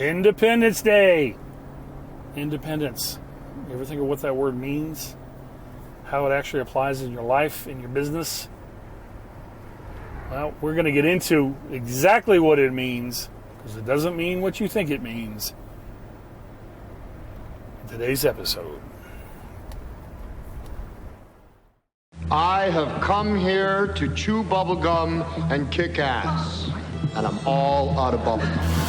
Independence Day. Independence. You ever think of what that word means? How it actually applies in your life, in your business? Well, we're going to get into exactly what it means, because it doesn't mean what you think it means in today's episode. I have come here to chew bubblegum and kick ass. And I'm all out of bubblegum.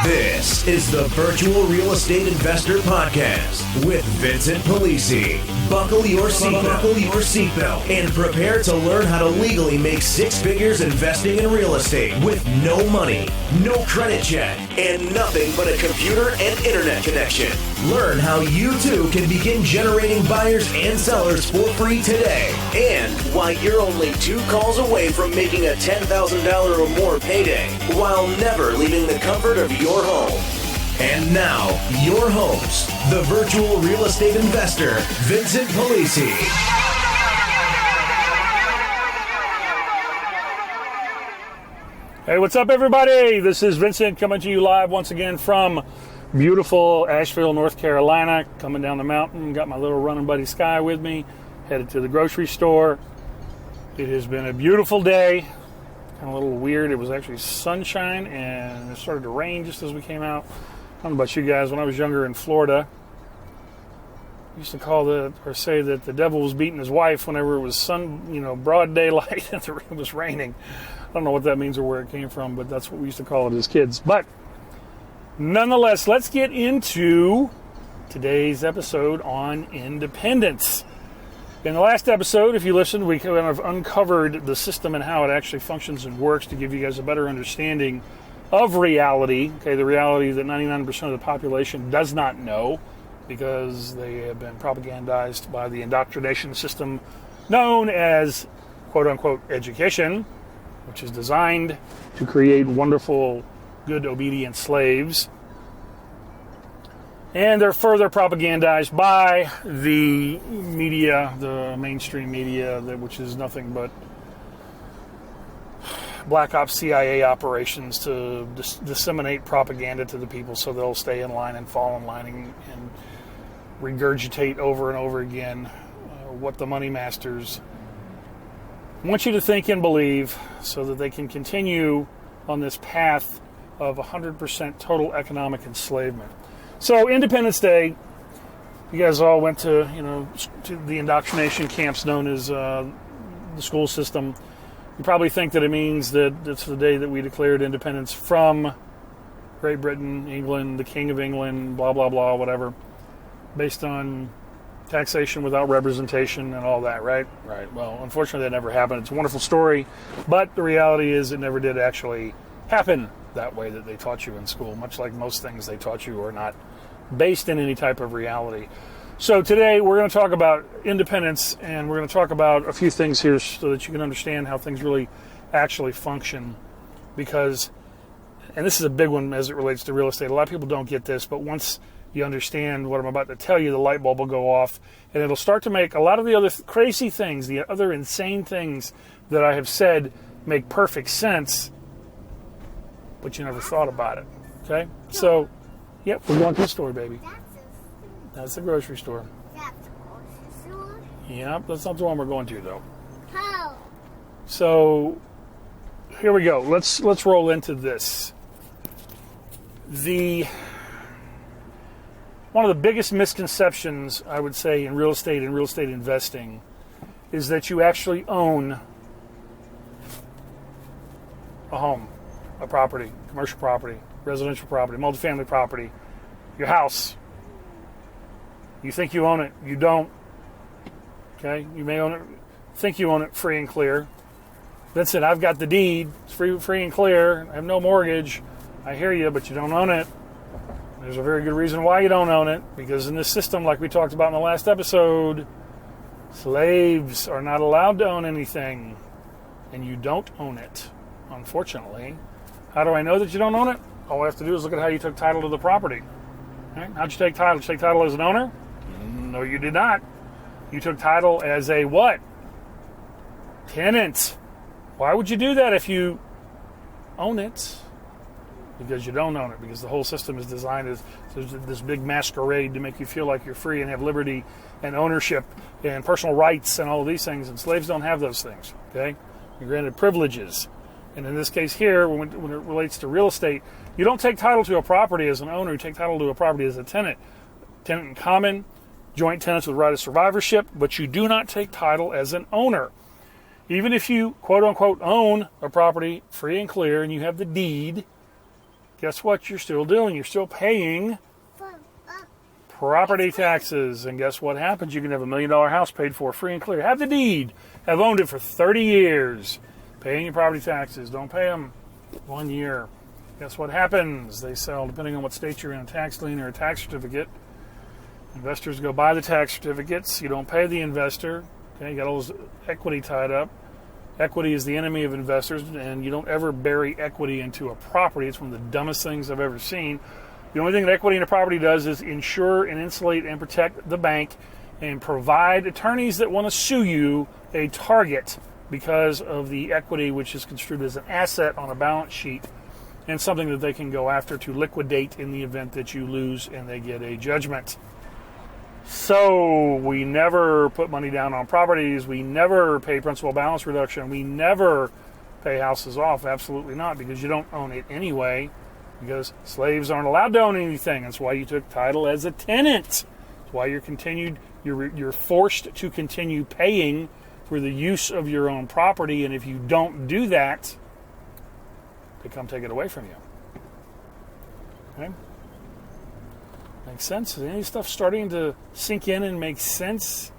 This is the Virtual Real Estate Investor Podcast with Vincent Polisi. Buckle your seatbelt and prepare to learn how to legally make six figures investing in real estate with no money, no credit check, and nothing but a computer and internet connection. Learn how you too can begin generating buyers and sellers for free today, and why you're only 2 calls away from making a $10,000 or more payday while never leaving the comfort of your home. And now, your host, the virtual real estate investor, Vincent Polisi. Hey, what's up, everybody? This is Vincent coming to you live once again from beautiful Asheville, North Carolina. Coming down the mountain, got my little running buddy Sky with me, headed to the grocery store. It has been a beautiful day. Kind of a little weird. It was actually sunshine and it started to rain just as we came out. I don't know about you guys. When I was younger in Florida, I used to say that the devil was beating his wife whenever it was broad daylight and it was raining. I don't know what that means or where it came from, but that's what we used to call it as kids. But nonetheless, let's get into today's episode on independence. In the last episode, if you listened, we kind of uncovered the system and how it actually functions and works to give you guys a better understanding of reality. Okay, the reality that 99% of the population does not know because they have been propagandized by the indoctrination system known as quote-unquote education, which is designed to create wonderful, good, obedient slaves. And they're further propagandized by the media, the mainstream media, which is nothing but Black Ops CIA operations to disseminate propaganda to the people so they'll stay in line and fall in line and regurgitate over and over again what the money masters want you to think and believe so that they can continue on this path of 100% total economic enslavement. So Independence Day, you guys all went to the indoctrination camps known as the school system. You probably think that it means that it's the day that we declared independence from Great Britain, England, the King of England, blah, blah, blah, whatever, based on taxation without representation and all that, right? Right. Well, unfortunately, that never happened. It's a wonderful story, but the reality is it never did actually happen that way that they taught you in school, much like most things they taught you are not based in any type of reality. So today we're going to talk about independence, and we're going to talk about a few things here so that you can understand how things really actually function. Because, and this is a big one as it relates to real estate, a lot of people don't get this, but once you understand what I'm about to tell you, the light bulb will go off, and it'll start to make a lot of the other crazy things, the other insane things that I have said make perfect sense, but you never thought about it. Okay? So, yep, we're going to the store, baby. That's the grocery store. That's the grocery store? Yep, that's not the one we're going to, though. How? So, here we go. Let's roll into this. One of the biggest misconceptions, I would say, in real estate and real estate investing is that you actually own a home, a property, commercial property, residential property, multifamily property, your house. You think you own it. You don't. Okay? You may own it, think you own it free and clear. Vincent, I've got the deed. It's free and clear. I have no mortgage. I hear you, but you don't own it. There's a very good reason why you don't own it, because in this system, like we talked about in the last episode, slaves are not allowed to own anything, and you don't own it, unfortunately. How do I know that you don't own it? All I have to do is look at how you took title to the property. Right? How'd you take title? Did you take title as an owner? No, you did not. You took title as a what? Tenant. Why would you do that if you own it? because you don't own it, because the whole system is designed as this big masquerade to make you feel like you're free and have liberty and ownership and personal rights and all of these things, and slaves don't have those things, okay? You're granted privileges. And in this case here, when it relates to real estate, you don't take title to a property as an owner, you take title to a property as a tenant. Tenant in common, joint tenants with right of survivorship, but you do not take title as an owner. Even if you, quote-unquote, own a property free and clear and you have the deed, guess what you're still doing? You're still paying property taxes. And guess what happens? You can have $1 million house paid for free and clear. Have the deed. Have owned it for 30 years. Paying your property taxes. Don't pay them 1 year. Guess what happens? They sell, depending on what state you're in, a tax lien or a tax certificate. Investors go buy the tax certificates. You don't pay the investor. Okay, you got all this equity tied up. Equity is the enemy of investors, and you don't ever bury equity into a property. It's one of the dumbest things I've ever seen. The only thing that equity in a property does is insure and insulate and protect the bank and provide attorneys that want to sue you a target because of the equity, which is construed as an asset on a balance sheet and something that they can go after to liquidate in the event that you lose and they get a judgment. So we never put money down on properties. We never pay principal balance reduction. We never pay houses off. Absolutely not, because you don't own it anyway, because slaves aren't allowed to own anything. That's why you took title as a tenant. That's why you're forced to continue paying for the use of your own property, and if you don't do that, they come take it away from you. Okay? Makes sense? Is any stuff starting to sink in and make sense?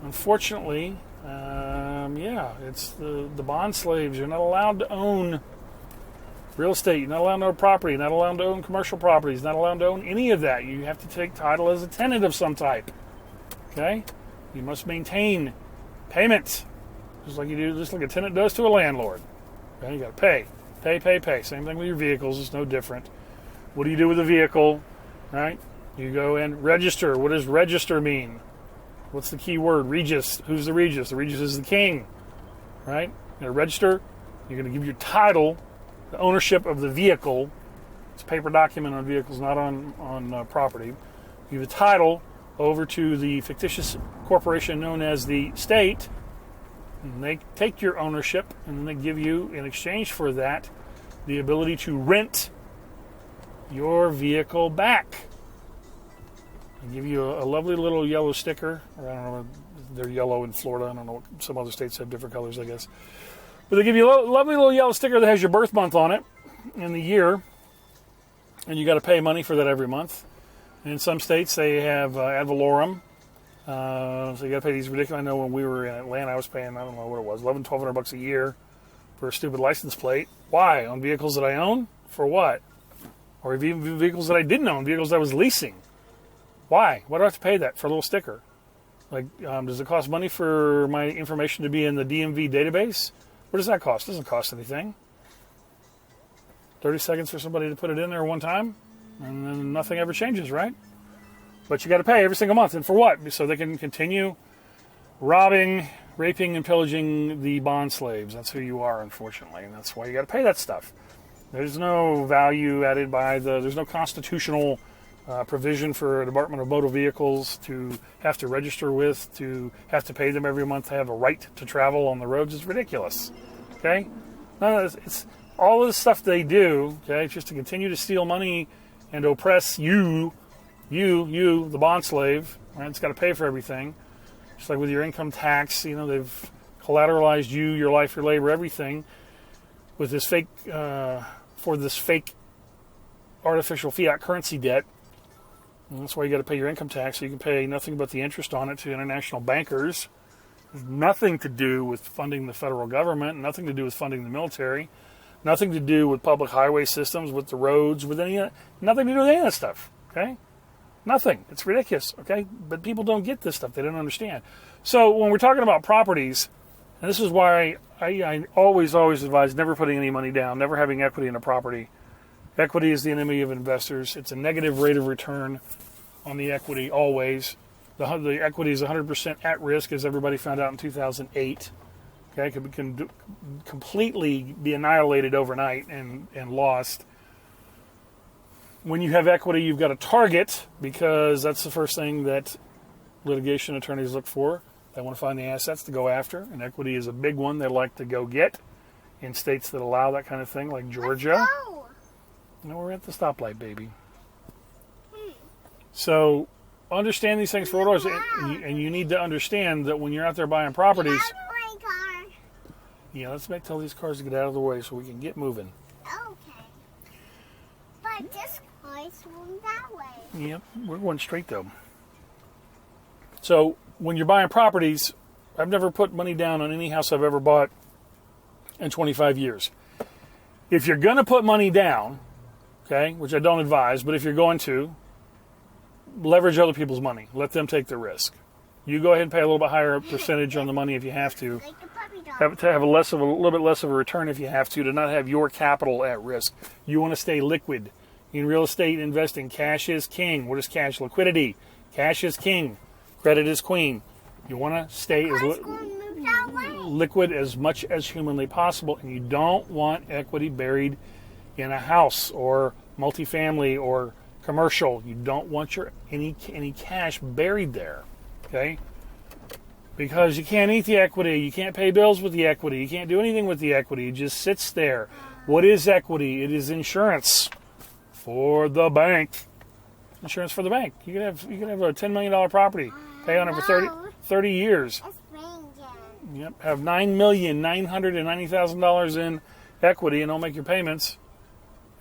Unfortunately, it's the bond slaves. You're not allowed to own real estate. You're not allowed to own property. You're not allowed to own commercial properties. You're not allowed to own any of that. You have to take title as a tenant of some type. Okay? You must maintain payment, just like a tenant does to a landlord. Okay? You got to pay. Pay. Same thing with your vehicles. It's no different. What do you do with a vehicle? Right? You go and register. What does register mean? What's the key word? Regis. Who's the Regis? The Regis is the king. Right? You're going to register. You're going to give your title, the ownership of the vehicle. It's a paper document on vehicles, not on property. You give the title over to the fictitious corporation known as the state, and they take your ownership, and then they give you, in exchange for that, the ability to rent your vehicle back. They give you a lovely little yellow sticker, or I don't know, they're yellow in Florida. I don't know, some other states have different colors, I guess. But they give you a lovely little yellow sticker that has your birth month on it and the year, and you got to pay money for that every month. And in some states, they have ad valorem, so you got to pay these ridiculous. I know when we were in Atlanta, I was paying, I don't know what it was, $1,200 a year for a stupid license plate. Why? On vehicles that I own? For what? Or even vehicles that I didn't own, vehicles I was leasing. Why? Why do I have to pay that for a little sticker? Like, does it cost money for my information to be in the DMV database? What does that cost? It doesn't cost anything. 30 seconds for somebody to put it in there one time, and then nothing ever changes, right? But you got to pay every single month. And for what? So they can continue robbing, raping, and pillaging the bond slaves. That's who you are, unfortunately. And that's why you got to pay that stuff. There's no value added there's no constitutional provision for a Department of Motor Vehicles to have to register with, to have to pay them every month, to have a right to travel on the roads. It's ridiculous. Okay? No, it's all of the stuff they do, okay, just to continue to steal money and oppress you, the bond slave, right? It's got to pay for everything. Just like with your income tax, they've collateralized you, your life, your labor, everything with this fake, for this fake artificial fiat currency debt. And that's why you got to pay your income tax, so you can pay nothing but the interest on it to international bankers. There's nothing to do with funding the federal government, nothing to do with funding the military, nothing to do with public highway systems, with the roads, with nothing to do with any of that stuff, okay? Nothing. It's ridiculous, okay? But people don't get this stuff. They don't understand. So when we're talking about properties, and this is why I always advise never putting any money down, never having equity in a property. Equity is the enemy of investors. It's a negative rate of return on the equity, always. The equity is 100% at risk, as everybody found out in 2008. Okay, it can completely be annihilated overnight and lost. When you have equity, you've got a target, because that's the first thing that litigation attorneys look for. They want to find the assets to go after, and equity is a big one they like to go get in states that allow that kind of thing, like Georgia. Oh. No, we're at the stoplight, baby. So understand these things for what it is, and you need to understand that when you're out there buying properties, My car. yeah, let's tell these cars to get out of the way so we can get moving. Okay. But this car is going that way. Yep, we're going straight though. So when you're buying properties, I've never put money down on any house I've ever bought in 25 years. If you're going to put money down, okay, which I don't advise, but if you're going to, leverage other people's money. Let them take the risk. You go ahead and pay a little bit higher percentage on the money if you have to. Like the puppy dog. Have a little bit less of a return if you have to not have your capital at risk. You want to stay liquid. In real estate investing, cash is king. What is cash? Liquidity. Cash is king. Credit is queen. You want to stay as Car's going to move that way. liquid as much as humanly possible, and you don't want equity buried in a house or multifamily or commercial. You don't want any cash buried there, okay? Because you can't eat the equity, you can't pay bills with the equity, you can't do anything with the equity. It just sits there. What is equity? It is insurance for the bank. Insurance for the bank. You could have a $10 million property, pay on it for 30 years. It's raining. Yep, have $9,990,000 in equity and don't make your payments,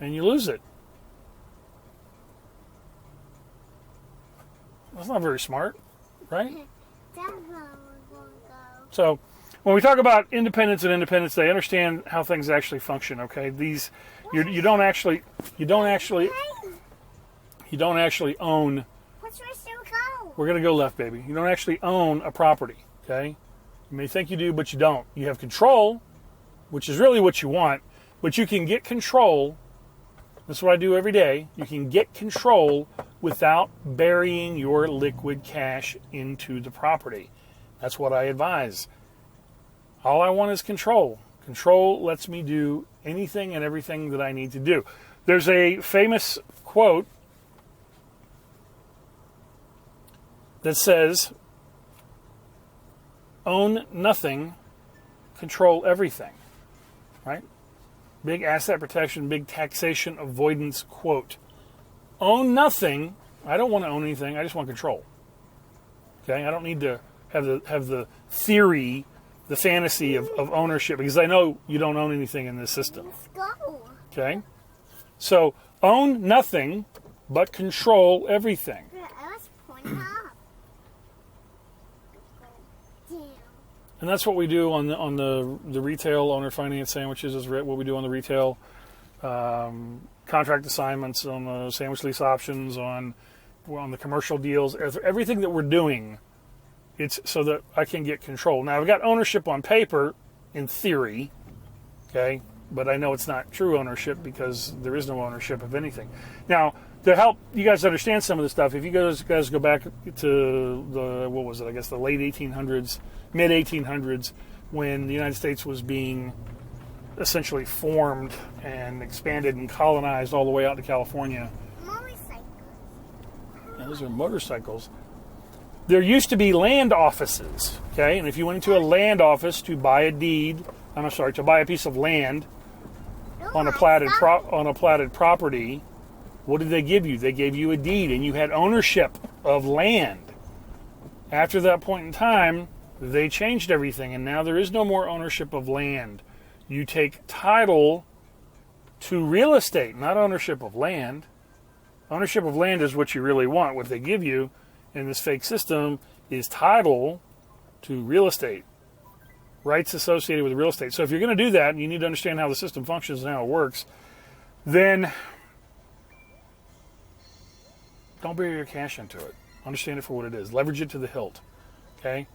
and you lose it. That's not very smart, right? That's where we're going to go. So, when we talk about independence and independence, they understand how things actually function. Okay, these you don't actually own. Which way should we go? We're gonna go left, baby. You don't actually own a property. Okay, you may think you do, but you don't. You have control, which is really what you want, but you can get control. That's what I do every day. You can get control without burying your liquid cash into the property. That's what I advise. All I want is control. Control lets me do anything and everything that I need to do. There's a famous quote that says, own nothing, control everything. Right? Big asset protection, big taxation avoidance quote. Own nothing. I don't want to own anything. I just want control. Okay? I don't need to have the theory, the fantasy of ownership, because I know you don't own anything in this system. Let's go. Okay? So, own nothing, but control everything. Let's point up. Down. And that's what we do on the retail owner finance sandwiches, is what we do on the retail contract assignments, on the sandwich lease options, on the commercial deals. Everything that we're doing, it's so that I can get control. Now, I've got ownership on paper, in theory, okay, but I know it's not true ownership because there is no ownership of anything. Now, to help you guys understand some of this stuff, if you guys go back to the late 1800s, mid 1800s, when the United States was being essentially formed and expanded and colonized all the way out to California. Motorcycle. Now, those are motorcycles. There used to be land offices, okay? And if you went into a land office to buy a to buy a piece of land on a platted property, what did they give you? They gave you a deed, and you had ownership of land. After that point in time, they changed everything, and now there is no more ownership of land. You take title to real estate, not ownership of land. Ownership of land is what you really want. What they give you in this fake system is title to real estate, rights associated with real estate. So if you're going to do that, and you need to understand how the system functions and how it works, then don't bury your cash into it. Understand it for what it is. Leverage it to the hilt, okay?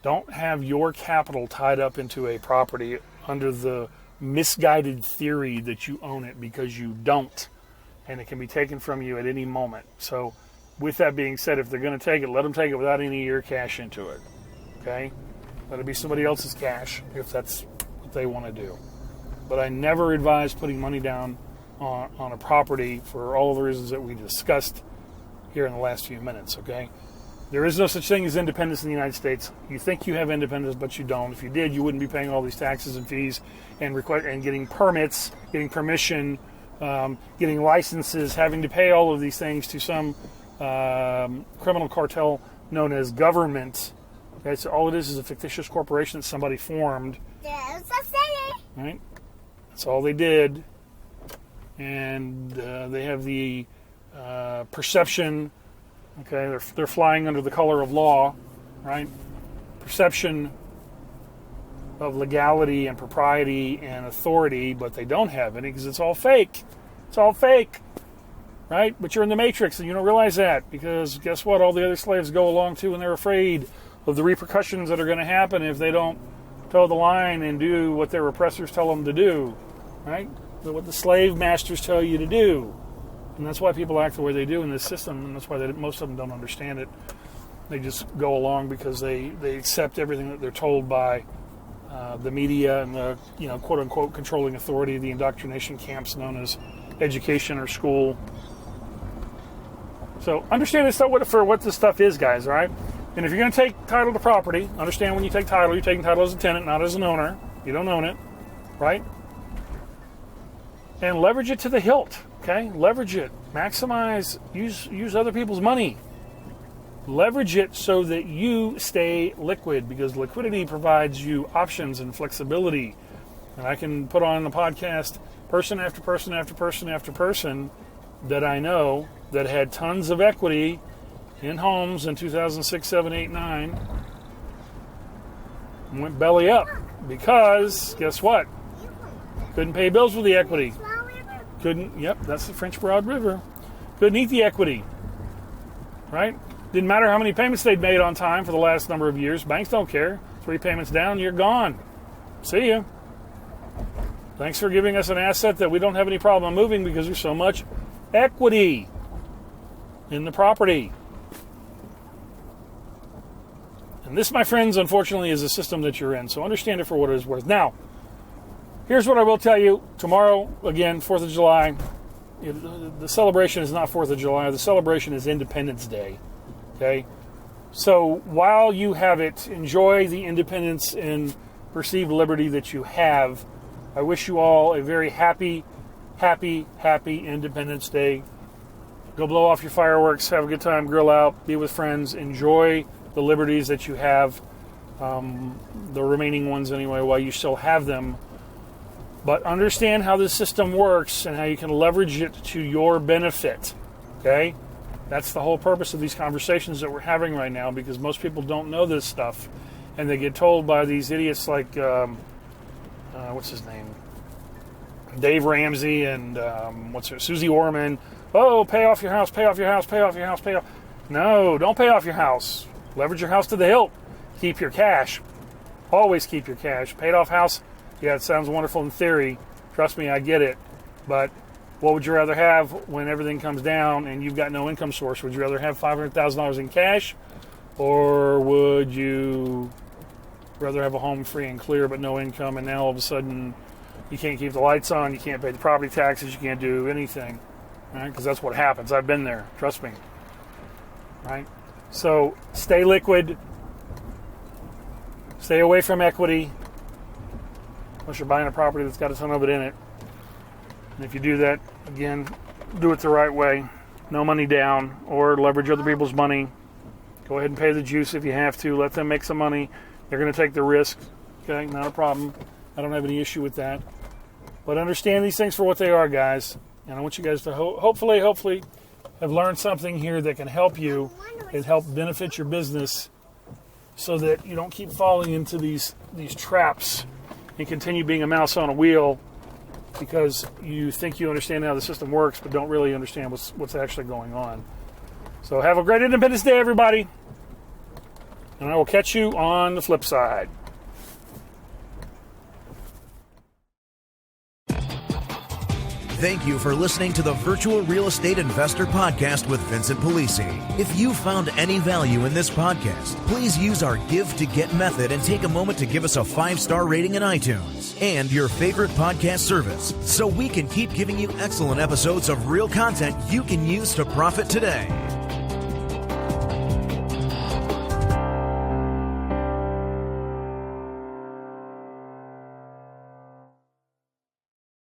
Don't have your capital tied up into a property under the misguided theory that you own it, because you don't, and it can be taken from you at any moment. So with that being said, if they're going to take it, let them take it without any of your cash into it, okay? Let it be somebody else's cash if that's what they want to do. But I never advise putting money down on a property for all of the reasons that we discussed here in the last few minutes, okay? There is no such thing as independence in the United States. You think you have independence, but you don't. If you did, you wouldn't be paying all these taxes and fees and getting permits, getting permission, getting licenses, having to pay all of these things to some criminal cartel known as government. Okay, so all it is a fictitious corporation that somebody formed. There's a city. Right? That's all they did. And they have the perception. Okay, they're flying under the color of law, right? Perception of legality and propriety and authority, but they don't have any because it's all fake. It's all fake, right? But you're in the Matrix and you don't realize that because guess what? All the other slaves go along too, and they're afraid of the repercussions that are going to happen if they don't toe the line and do what their oppressors tell them to do, right? What the slave masters tell you to do. And that's why people act the way they do in this system, and that's why most of them don't understand it. They just go along because they accept everything that they're told by the media and the quote-unquote controlling authority, the indoctrination camps known as education or school. So understand this stuff for what this stuff is, guys, all right? And if you're going to take title to property, understand when you take title, you're taking title as a tenant, not as an owner. You don't own it, right? And leverage it to the hilt. Okay, leverage it, maximize, use other people's money. Leverage it so that you stay liquid because liquidity provides you options and flexibility. And I can put on the podcast person after person after person after person that I know that had tons of equity in homes in 2006, 7, 8, 9 and went belly up because guess what? Couldn't pay bills with the equity. That's the French Broad River. Couldn't eat the equity, right? Didn't matter how many payments they'd made on time for the last number of years. Banks don't care. 3 payments down, you're gone. See ya. Thanks for giving us an asset that we don't have any problem moving because there's so much equity in the property. And this, my friends, unfortunately, is a system that you're in. So understand it for what it is worth. Now, here's what I will tell you. Tomorrow, again, 4th of July. The celebration is not 4th of July. The celebration is Independence Day. Okay? So while you have it, enjoy the independence and perceived liberty that you have. I wish you all a very happy, happy, happy Independence Day. Go blow off your fireworks. Have a good time. Grill out. Be with friends. Enjoy the liberties that you have. The remaining ones anyway, while you still have them. But understand how this system works and how you can leverage it to your benefit. Okay? That's the whole purpose of these conversations that we're having right now because most people don't know this stuff. And they get told by these idiots like, what's his name? Dave Ramsey and, Susie Orman. Oh, pay off your house, pay off your house, pay off your house, pay off. No, don't pay off your house. Leverage your house to the hilt. Keep your cash. Always keep your cash. Paid off house. Yeah, it sounds wonderful in theory. Trust me, I get it. But what would you rather have when everything comes down and you've got no income source? Would you rather have $500,000 in cash? Or would you rather have a home free and clear but no income and now all of a sudden you can't keep the lights on, you can't pay the property taxes, you can't do anything? Right? Because that's what happens. I've been there. Trust me. Right? So stay liquid. Stay away from equity. Unless you're buying a property that's got a ton of it in it. And if you do that, again, do it the right way. No money down or leverage other people's money. Go ahead and pay the juice if you have to. Let them make some money. They're going to take the risk. Okay, not a problem. I don't have any issue with that. But understand these things for what they are, guys. And I want you guys to hopefully have learned something here that can help you and help benefit your business so that you don't keep falling into these traps and continue being a mouse on a wheel because you think you understand how the system works but don't really understand what's actually going on. So have a great Independence Day, everybody. And I will catch you on the flip side. Thank you for listening to the Virtual Real Estate Investor Podcast with Vincent Polisi. If you found any value in this podcast, please use our Give to Get method and take a moment to give us a 5-star rating in iTunes and your favorite podcast service so we can keep giving you excellent episodes of real content you can use to profit today.